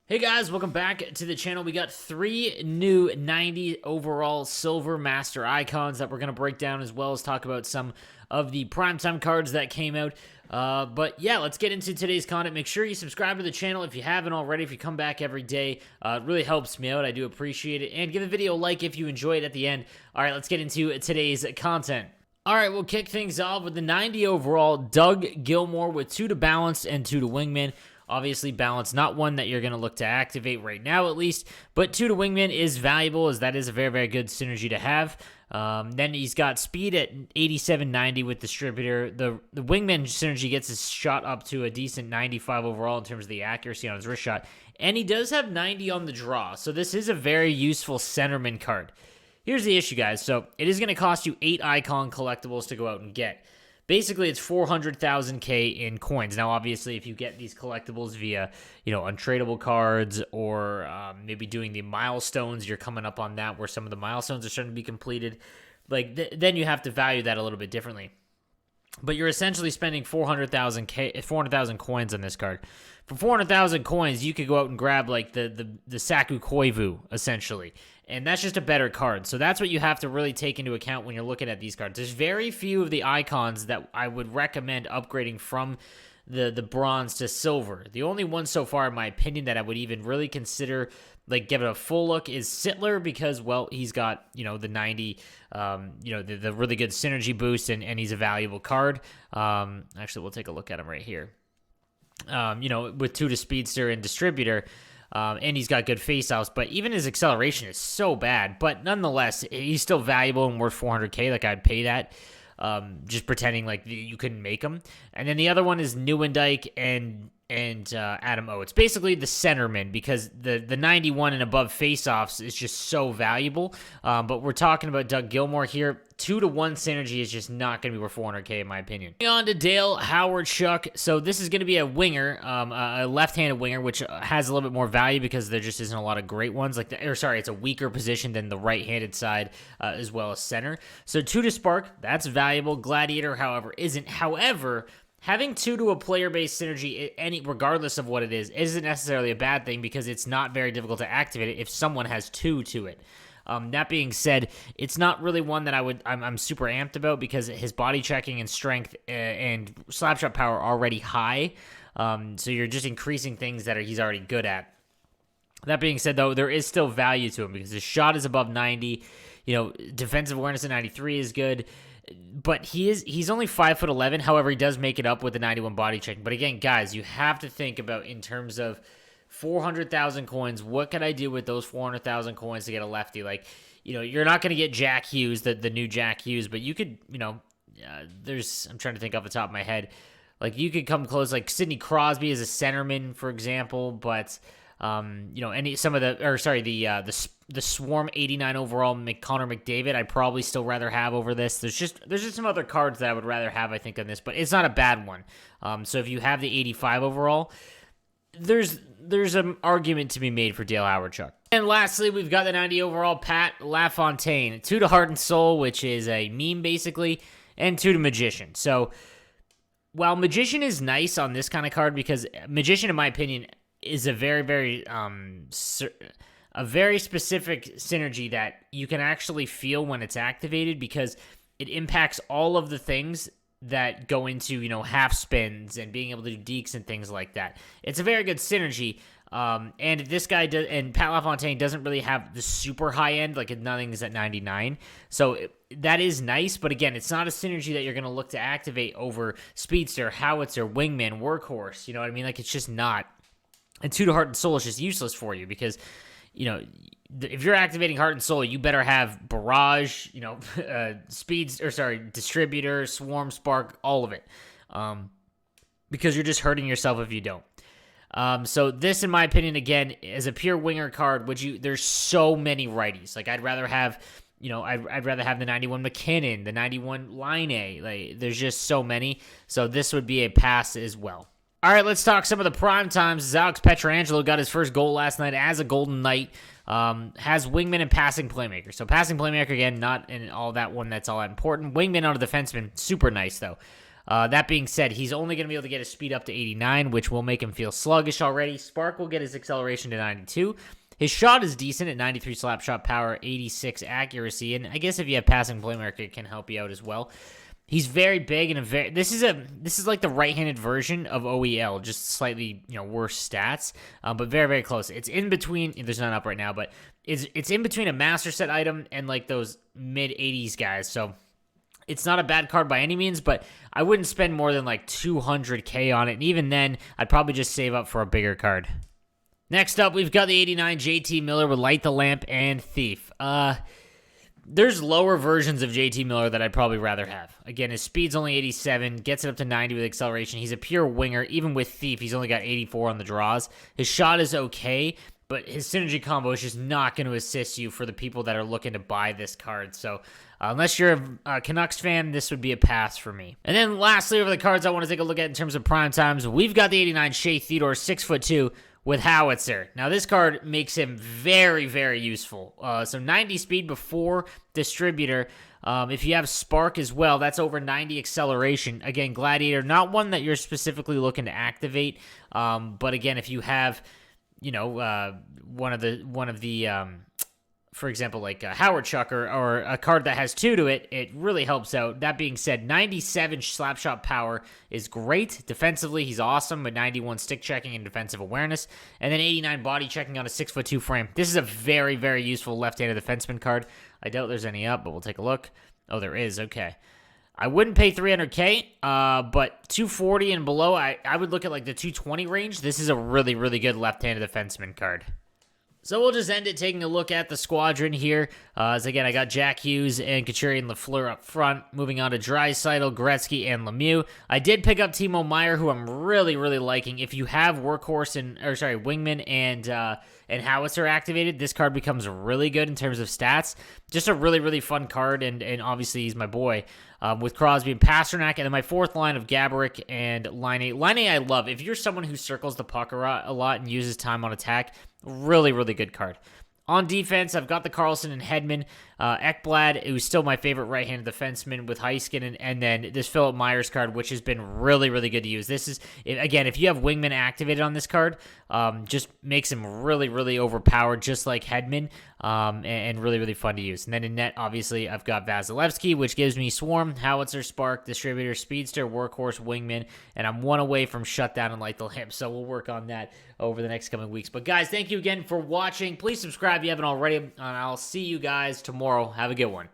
Hey guys, welcome back to the channel. We got 3 new 90 overall silver master icons that we're going to break down, as well as talk about some of the primetime cards that came out. But yeah, let's get into today's content. Make sure you subscribe to the channel if you haven't already. If you come back every day, it really helps me out. I do appreciate it. And give the video a like if you enjoy it at the end. All right, let's get into today's content. All right, we'll kick things off with the 90 overall Doug Gilmour with 2 to balance and 2 to wingman. Obviously, balance, not one that you're going to look to activate right now, at least. But 2 to wingman is valuable, as that is a very, very good synergy to have. Then he's got speed at 87-90 with distributor. The wingman synergy gets his shot up to a decent 95 overall in terms of the accuracy on his wrist shot. And he does have 90 on the draw. So this is a very useful centerman card. Here's the issue, guys. So it is going to cost you 8 icon collectibles to go out and get. Basically, it's 400,000 K in coins. Now, obviously, if you get these collectibles via, untradeable cards or maybe doing the milestones, you're coming up on that where some of the milestones are starting to be completed. Then you have to value that a little bit differently. But you're essentially spending 400,000 coins on this card. For 400,000 coins, you could go out and grab the Saku Koivu, essentially. And that's just a better card. So that's what you have to really take into account when you're looking at these cards. There's very few of the icons that I would recommend upgrading from the bronze to silver. The only one so far, in my opinion, that I would even really consider give it a full look is Sittler, because, well, he's got, the 90, the really good synergy boost, and he's a valuable card. Actually, we'll take a look at him right here. With 2 to speedster and distributor, and he's got good face-offs, but even his acceleration is so bad. But nonetheless, he's still valuable and worth 400K. I'd pay that, just pretending you couldn't make him. And then the other one is Nieuwendyk and Adam O. It's basically the centerman, because the 91 and above face-offs is just so valuable. But we're talking about Doug Gilmour here. 2 to 1 synergy is just not going to be worth 400K, in my opinion. Moving on to Dale Hawerchuk. So this is going to be a winger, a left-handed winger, which has a little bit more value because there just isn't a lot of great ones. It's a weaker position than the right-handed side, as well as center. So 2 to spark, that's valuable. Gladiator, however, isn't. However, having 2 to a player-based synergy, regardless of what it is, isn't necessarily a bad thing, because it's not very difficult to activate it if someone has 2 to it. That being said, it's not really one that I'm super amped about, because his body checking and strength and slapshot power are already high. So you're just increasing things that he's already good at. That being said, though, there is still value to him, because his shot is above 90. Defensive awareness at 93 is good. But he's only 5'11". However, he does make it up with the 91 body check. But again, guys, you have to think about, in terms of 400,000 coins, what could I do with those 400,000 coins to get a lefty? You're not going to get Jack Hughes, the new Jack Hughes, but you could, I'm trying to think off the top of my head. You could come close, Sidney Crosby as a centerman, for example, but the Swarm 89 overall Connor McDavid, I'd probably still rather have over this. There's just some other cards that I would rather have, I think, on this, but it's not a bad one. So if you have the 85 overall, there's an argument to be made for Dale Hawerchuk. And lastly, we've got the 90 overall Pat Lafontaine. 2 to Heart and Soul, which is a meme, basically, and 2 to Magician. So while Magician is nice on this kind of card, because Magician, in my opinion, is a very, very specific synergy that you can actually feel when it's activated, because it impacts all of the things that go into, half spins and being able to do deeks and things like that. It's a very good synergy. And this guy does, and Pat LaFontaine doesn't really have the super high end, nothing is at 99. So that is nice, but again, it's not a synergy that you're going to look to activate over Speedster, Howitzer, Wingman, Workhorse. You know what I mean? It's just not. And 2 to Heart and Soul is just useless for you, because, if you're activating Heart and Soul, you better have Barrage, Distributor, Swarm, Spark, all of it. Because you're just hurting yourself if you don't. So this, in my opinion, again, is a pure winger card, there's so many righties. I'd rather have, I'd rather have the 91 McKinnon, the 91 Line. There's just so many. So this would be a pass as well. All right, let's talk some of the prime times. Alex Petrangelo got his first goal last night as a Golden Knight. Has wingman and passing playmaker. So passing playmaker, again, not in all that one that's all that important. Wingman on a defenseman, super nice, though. That being said, he's only going to be able to get his speed up to 89, which will make him feel sluggish already. Spark will get his acceleration to 92. His shot is decent at 93 slap shot power, 86 accuracy, and I guess if you have passing playmaker, it can help you out as well. He's very big and this is like the right-handed version of OEL, just slightly worse stats, but very very close. It's in between. There's none up right now, but it's in between a master set item and like those mid 80s guys. So it's not a bad card by any means, but I wouldn't spend more than like 200K on it, and even then, I'd probably just save up for a bigger card. Next up, we've got the 89 JT Miller with Light the Lamp and Thief. There's lower versions of JT Miller that I'd probably rather have. Again, his speed's only 87, gets it up to 90 with acceleration. He's a pure winger. Even with Thief, he's only got 84 on the draws. His shot is okay, but his synergy combo is just not going to assist you for the people that are looking to buy this card. So unless you're a Canucks fan, this would be a pass for me. And then lastly, over the cards I want to take a look at in terms of prime times, we've got the 89 Shea Theodore, 6'2", with Howitzer. Now, this card makes him very, very useful. So 90 speed before distributor. If you have Spark as well, that's over 90 acceleration. Again, Gladiator, not one that you're specifically looking to activate. But again, if you have, one of the for example, like Hawerchuk or a card that has 2 to it, it really helps out. That being said, 97 slapshot power is great. Defensively, he's awesome with 91 stick checking and defensive awareness. And then 89 body checking on a 6'2" frame. This is a very, very useful left-handed defenseman card. I doubt there's any up, but we'll take a look. Oh, there is. Okay. I wouldn't pay 300K, but 240 and below, I would look at like the 220 range. This is a really, really good left-handed defenseman card. So we'll just end it taking a look at the squadron here. As again, I got Jack Hughes and Couturier and Lafleur up front. Moving on to Draisaitl, Gretzky, and Lemieux. I did pick up Timo Meier, who I'm really, really liking. If you have Wingman and Howitzer activated, this card becomes really good in terms of stats. Just a really, really fun card, and obviously he's my boy. With Crosby and Pasternak, and then my fourth line of Gaborik and Laine. Laine I love. If you're someone who circles the puck a lot and uses time on attack, really, really good card. On defense, I've got the Carlson and Hedman. Ekblad, who's still my favorite right-handed defenseman with Heiskanen, and then this Philip Myers card, which has been really, really good to use. This is, again, if you have Wingman activated on this card, just makes him really, really overpowered, just like Hedman, and really, really fun to use. And then in net, obviously, I've got Vasilevsky, which gives me Swarm, Howitzer, Spark, Distributor, Speedster, Workhorse, Wingman, and I'm one away from Shutdown and Light the Lamp, so we'll work on that over the next coming weeks. But guys, thank you again for watching. Please subscribe if you haven't already, and I'll see you guys tomorrow. Have a good one.